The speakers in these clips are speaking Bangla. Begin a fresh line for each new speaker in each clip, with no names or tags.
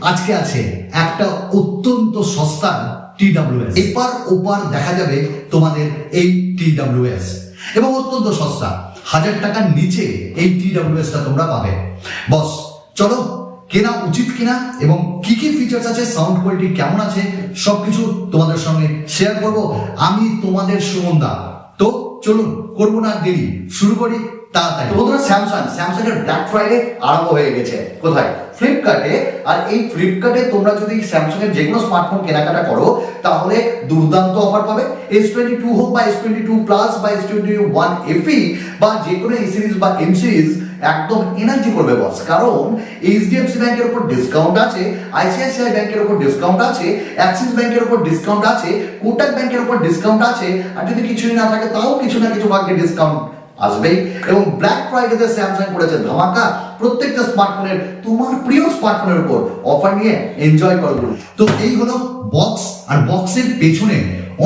আজকে আছে একটা অত্যন্ত সস্তা TWS, এপার ওপার দেখা যাবে তোমাদের এই TWS এবং অত্যন্ত সস্তা, 1000 টাকার নিচে এই TWS টা তোমরা পাবে। বস চলো কেনা উচিত কিনা এবং কি কি ফিচার্স আছে, সাউন্ড কোয়ালিটি কেমন আছে, সবকিছু তোমাদের সঙ্গে শেয়ার করব আমি তোমাদের সুমনদা। তো চলুন করবো না দেরি, শুরু করি তাড়াতাড়ি।
বন্ধুরা স্যামসাং এর ব্ল্যাক ফ্রাইডে আরম্ভ হয়ে গেছে। কোথায়? ফ্লিপকার্টে। আর এই ফ্লিপকার্টে তোমরা যদি স্যামসাং এর যে কোনো স্মার্টফোন কেনাকাটা করো তাহলে দুর্দান্ত অফার পাবে। S22 হোক বা S22 প্লাস বা S21 FE বা যে কোনো E সিরিজ বা M সিরিজ একদম এনার্জি করবে বস। কারণ HDFC ব্যাংকের উপর ডিসকাউন্ট আছে, ICICI ব্যাংকের উপর ডিসকাউন্ট আছে, অ্যাক্সিস ব্যাংকের উপর ডিসকাউন্ট আছে, কোটাক ব্যাংকের উপর ডিসকাউন্ট আছে, আর যদি কিছুই না থাকে তাও কিছু না কিছু ভাগ্যে ডিসকাউন্ট আসবেই। এবং ব্ল্যাক ফ্রাইডেতে স্যামসাং করেছে ধামাকা, প্রত্যেকটা স্মার্টফোনের তোমার প্রিয় স্মার্টফোনের উপর অফার নিয়ে এনজয় করো।
তো এই হলো বক্স, আর বক্সের পেছনে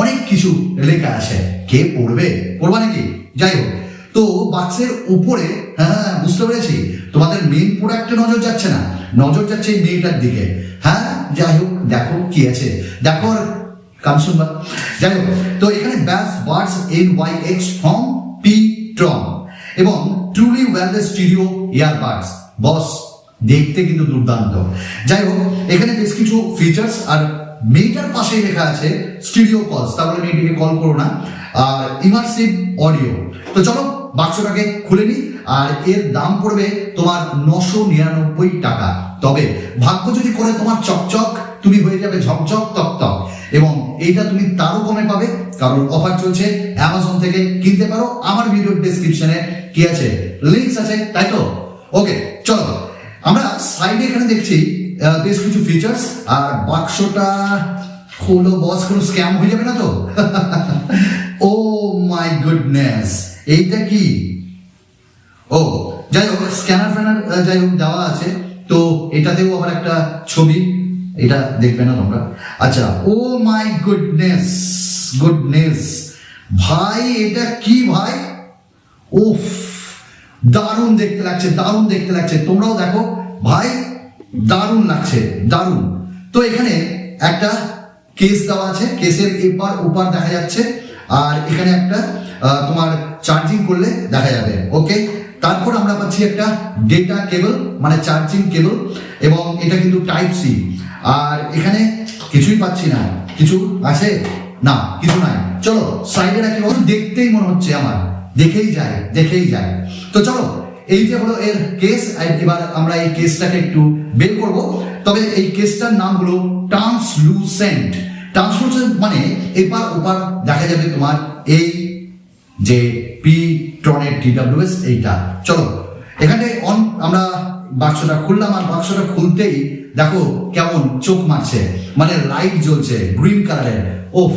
অনেক কিছু লেখা আছে, কে পড়বে? পড়বা নাকি? যাই হোক, তো বক্সের উপরে হ্যাঁ বুঝতে পেরেছি তোমাদের মেইন প্রোডাক্টে নজর যাচ্ছে না, নজর যাচ্ছে এই মেয়েটার দিকে। হ্যাঁ যাই হোক, দেখো কি আছে, দেখো আর কাম শুনবা। যাই হোক, তো এখানে Bassbuds NYX from Ptron এবং ট্রুলি ওয়্যারলেস স্টিরিও ইয়ারবাডস। বস দেখতে কিন্তু দুর্দান্ত। যাই হোক, এখানে বেশ কিছু ফিচার্স, আর মেয়েটার পাশেই লেখা আছে স্টিরিও কলস, তাহলে মেয়েটিকে কল করো না, আর ইমার্সিভ অডিও। তো চলো বাক্সটাকে খুলে নি, আর এর দাম পড়বে তোমার 999 টাকা। তবে ভাগ্য যদি করে তোমার চকচক, তুমি হয়ে যাবে ঝকঝক তকতক, এবং এইটা তুমি তারও কমে পাবে, কারণ অফার চলছে। অ্যামাজন থেকে কিনতে পারো, আমার ভিডিওর ডেসক্রিপশনে কি আছে, লিংকস আছে, তাই তো? ওকে চলো, আমরা সাইডে এখানে দেখছি বেশ কিছু ফিচার্স। আর বাক্সটা খোলো বস, কোনো স্ক্যাম হয়ে যাবে না তো? ও মাই গুডনেস, এইটা কি? ও যাই হোক, স্ক্যানার ফ্যানার যাই হোক দেওয়া আছে। তো এটাতেও আবার একটা ছবি, এটা দেখবে না তোমরা? আচ্ছা, ও মাই গুডনেস গুডনেস ভাই, এটা কি ভাই? উফ, দারুণ দেখতে লাগছে, দারুণ দেখতে লাগছে। তোমরাও দেখো ভাই, দারুণ লাগছে, দারুণ। তো এখানে একটা কেস দেওয়া আছে, কেসের এপার ওপার দেখা যাচ্ছে, আর এখানে একটা তোমার চার্জিং করলে দেখা যাবে। ওকে, তারপর আমরা পাচ্ছি একটা ডেটা কেবল, মানে চার্জিং কেবল, এবং এটা কিন্তু টাইপ সি। আর এখানে কিছুই পাচ্ছি না, কিছু আছে না, কিছু নাই। চলো সাইডে রাখি, দেখতেই মনে হচ্ছে আমার, দেখেই যায়। তো চলো, এই যে হলো এর কেস। এবার আমরা এই কেসটাকে একটু বের করব। তবে এই কেসটার নাম হলো ট্রান্সলুসেন্ট। ট্রান্সলুসেন্ট মানে এপার ওপার দেখা যাবে তোমার এই যে Ptron-এর TWS এইটা। চলো এখানে আমরা বাক্সটা খুললাম, আর বাক্সটা খুলতেই দেখো কেমন চোখ মারছে, মানে লাইট জ্বলছে গ্রিন কালারের। ওফ,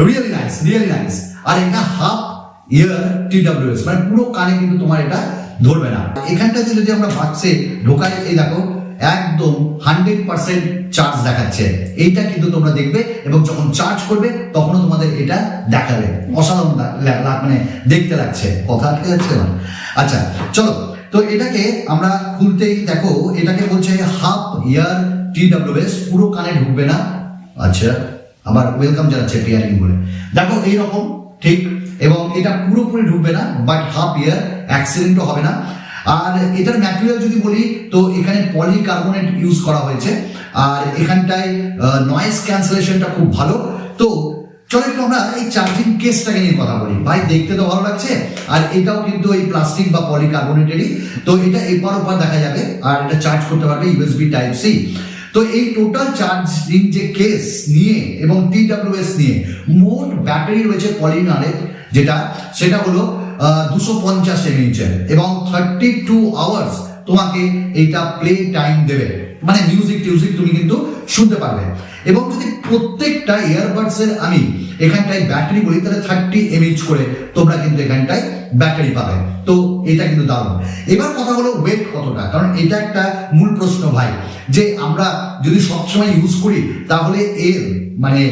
রিয়েলি নাইস। আর এটা হাফ ইয়ার TWS, মানে পুরো কানে কিন্তু তোমার এটা ধরবে না। এখানটাতে যদি আমরা বাক্সে ঢোকাই, এই দেখো একদম 100% চার্জ দেখাচ্ছে। এইটা কিন্তু তোমরা দেখবে, এবং যখন চার্জ করবে তখনও তোমাদের এটা দেখাবে। অসাধারণ মানে দেখতে লাগছে, কথা আটকে যাচ্ছে না। আচ্ছা চলো, তো এটাকে আমরা খুলতেই দেখো এটাকে বলছে হাফ ইয়ার TWS, পুরো কানে ঢুকবে না। আচ্ছা, আবার ওয়েলকাম জানাচ্ছে টিয়ারিং বলে, দেখো এইরকম ঠিক। এবং এটা পুরোপুরি ঢুকবে না, বাট হাফ ইয়ার, অ্যাক্সিডেন্টও হবে না। আর এটার ম্যাটেরিয়াল যদি বলি, তো এখানে পলিকার্বনেট ইউজ করা হয়েছে, আর এখানটায় নয়েজ ক্যান্সেলেশনটা খুব ভালো। তো চলো একটু আমরা এই চার্জিং কেসটাকে নিয়ে কথা বলি। ভাই দেখতে তো ভালো লাগছে, আর এটাও কিন্তু এই প্লাস্টিক বা পলিকার্বনেটেরই। তো এটা এপার ওপার দেখা যাবে, আর এটা চার্জ করতে পারবে USB টাইপ সি। তো এই টোটাল চার্জিং যে কেস নিয়ে এবং TWS নিয়ে মোট ব্যাটারি রয়েছে পলিমারের, সেটা হলো 250 mAh এবং 32 আওয়ার্স তোমাকে এইটা প্লে টাইম দেবে। মানে মিউজিক তুমি কিন্তু শুনতে পারবে। এবং যদি প্রত্যেকটা ইয়ারবাডসের আমি এখানটায় ব্যাটারি বলি, তাহলে 30 mAh করে তোমরা কিন্তু এখানটায় ব্যাটারি পাবে। তো এটা কিন্তু দারুণ। এবার কথা হলো ওয়েট কতটা, কারণ এটা একটা মূল প্রশ্ন ভাই, যে আমরা যদি সবসময় ইউজ করি তাহলে এর মানে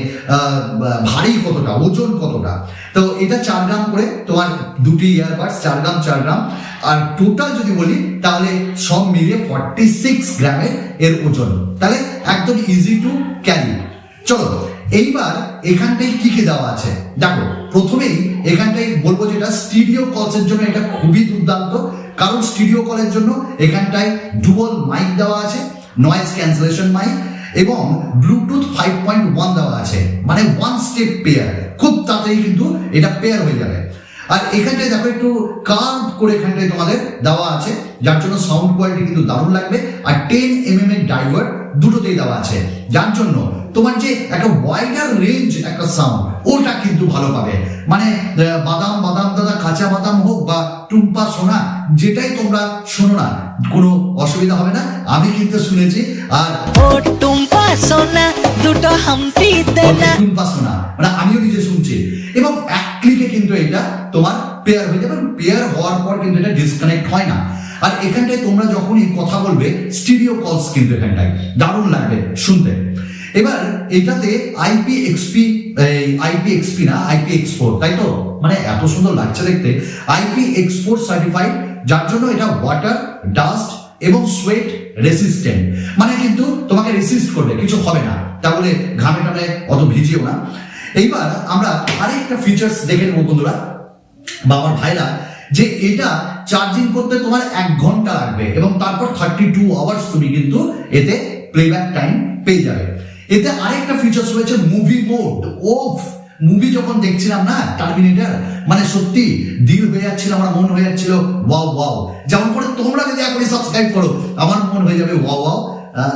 ভারী কতটা, ওজন কতটা। তো এটা 4 গ্রাম করে তোমার দুটি ইয়ারবাডস, 4 গ্রাম 4 গ্রাম, আর টোটাল যদি বলি তাহলে সব মিলিয়ে 46 গ্রামের এর ওজন, তাহলে একদম ইজি টু ক্যারি। চলো এইবার এখানটায় কি কি দেওয়া আছে দেখো। প্রথমেই এখানটায় বলবো যেটা স্টিরিও কলসের জন্য এটা খুবই দুর্দান্ত, কারণ স্টিরিও কলের জন্য এখানটায় ডুয়াল মাইক দেওয়া আছে, নয়েজ ক্যান্সেলেশন মাইক, এবং ব্লুটুথ 5.1 দেওয়া আছে, মানে ওয়ান স্টেপ পেয়ার, খুব তাড়াতাড়ি কিন্তু এটা পেয়ার হয়ে যাবে। আর এখানটায় দেখো একটু কার্ভ করে এখানটায় তোমাদের দেওয়া আছে, যার জন্য সাউন্ড কোয়ালিটি কিন্তু দারুণ লাগবে। আর 10 mm এর ডাইভার্ট দুটোতেই দেওয়া আছে, যার জন্য তোমার যে একটা ওয়াইডার রেঞ্জ একটা সাউন্ড ওটা কিন্তু ভালো পাবে। মানে বাদাম বাদাম দাদা কাঁচা বাদাম হোক বা টুম্পা সোনা, যেটাই তোমরা শোনো না কোনো অসুবিধা হবে না, আমি কিন্তু শুনেছি। আর
টুম্পা সোনা দুটো হামটি দেনা,
টুম্পা সোনা মানে আমিও নিজে শুনছি, এবং এক ক্লিকে কিন্তু এটা তোমার পেয়ার হয়ে যাবে। পেয়ার হওয়ার পর কিন্তু এটা ডিসকানেক্ট হয় না। আর এখানটায় তোমরা যখনই কথা বলবে স্টিরিও কলস কিন্তু এখানটায় দারুণ লাগবে শুনতে। এবার এটাতে আইপি না IP-X4, তাই তো, মানে এত সুন্দর লাগছে দেখতে, IP-X4 সার্টিফাইড, যার জন্য এটা ওয়াটার, ডাস্ট এবং সোয়েট রেসিস্টেন্ট, মানে কিন্তু তোমাকে রেসিস্ট করবে, কিছু হবে না, তাহলে ঘামে টামে অত ভিজিও না। এইবার আমরা আরেকটা ফিচার্স দেখে নেবো বন্ধুরা বা আমার ভাইরা, যে এটা চার্জিং করতে তোমার 1 ঘন্টা লাগবে, এবং তারপর 32 আওয়ার্স তুমি কিন্তু এতে প্লেব্যাক টাইম পেয়ে যাবে। এতে আরেকটা ফিচার্স রয়েছে মুভি মোড। ওফ, মুভি যখন দেখছিলাম না টার্মিনেটর, মানে সত্যি দিল হয়ে যাচ্ছিল, আমার মন হয়ে যাচ্ছিল ওয়াও ওয়াও। যেমন করে তোমরা যদি এখনই সাবস্ক্রাইব করো, আমার মন হয়ে যাবে ওয়াও ওয়াও।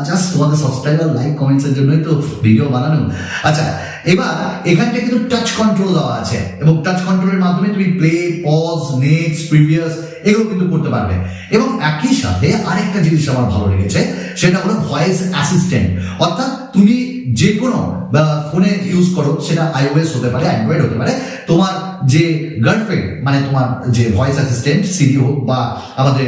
জাস্ট তোমাদের সাবস্ক্রাইব আর লাইক কমেন্টস এর জন্যই তো ভিডিও বানানো। আচ্ছা, এবার এখানটা কিন্তু টাচ কন্ট্রোল দেওয়া আছে, এবং টাচ কন্ট্রোলের মাধ্যমে তুমি প্লে, পজ, নেক্সট, প্রিভিয়াস এগুলো কিন্তু করতে পারবে। এবং একই সাথে আরেকটা জিনিস আমার ভালো লেগেছে, সেটা হলো ভয়েস অ্যাসিস্ট্যান্ট। অর্থাৎ তুমি যে কোনো ফোনে ইউজ করো, সেটা iOS হতে পারে, অ্যান্ড্রয়েড হতে পারে, তোমার যে গার্লফ্রেন্ড মানে তোমার যে ভয়েস অ্যাসিস্ট্যান্ট সিরি হোক বা আমাদের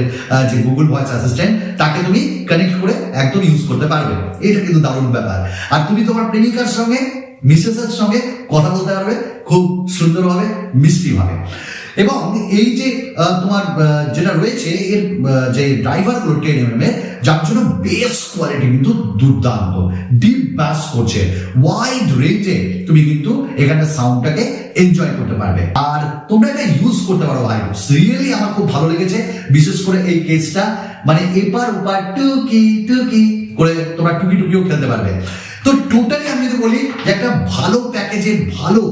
যে গুগল ভয়েস অ্যাসিস্ট্যান্ট, তাকে তুমি কানেক্ট করে একদম ইউজ করতে পারবে। এটা কিন্তু দারুণ ব্যাপার। আর তুমি তোমার প্রেমিকার সঙ্গে, মিসেসের সঙ্গে কথা বলতে পারবে খুব সুন্দরভাবে, মিষ্টিভাবে। এবং এই যে তোমার যেটা রয়েছে এর যে ড্রাইভারগুলো 10 mm এর, যার জন্য বেস কোয়ালিটি কিন্তু দুর্দান্ত, ডিপ ব্যাস করছে, ওয়াইড রেঞ্জে তুমি কিন্তু এখানে সাউন্ডটাকে এনজয় করতে পারবে। আর তোমরা এটা ইউজ করতে পারো ভাই, রিয়েলি আমার খুব ভালো লেগেছে, বিশেষ করে এই কেসটা, মানে এপার ওপার টুকি টুকি করে তোমরা টুকি টুকিও খেলতে পারবে। তো টোটালি আমি যদি বলি যে একটা ভালো প্যাকেজের, ভালো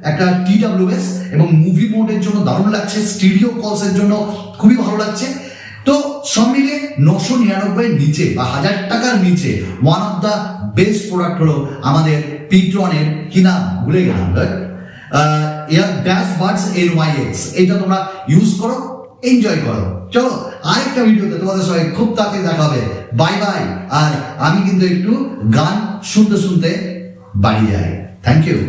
একটা TWS, এবং মুভি মোডের জন্য দারুণ লাগছে, স্টিরিও কলসের জন্য খুবই ভালো লাগছে। তো সব মিলিয়ে 999 এর নিচে বা 1000 টাকার নিচে one of the best product হলো আমাদের পিট্রনের, কি নাম ভুলে গেলাম, বাসবাডস NYX। এটা তোমরা ইউজ করো, এনজয় করো। চলো আরেকটা ভিডিওতে তোমাদের সবাই খুব তাড়াতাড়ি দেখা হবে, বাই বাই। আর আমি কিন্তু একটু গান শুনতে শুনতে বাড়ি যাই। Thank you.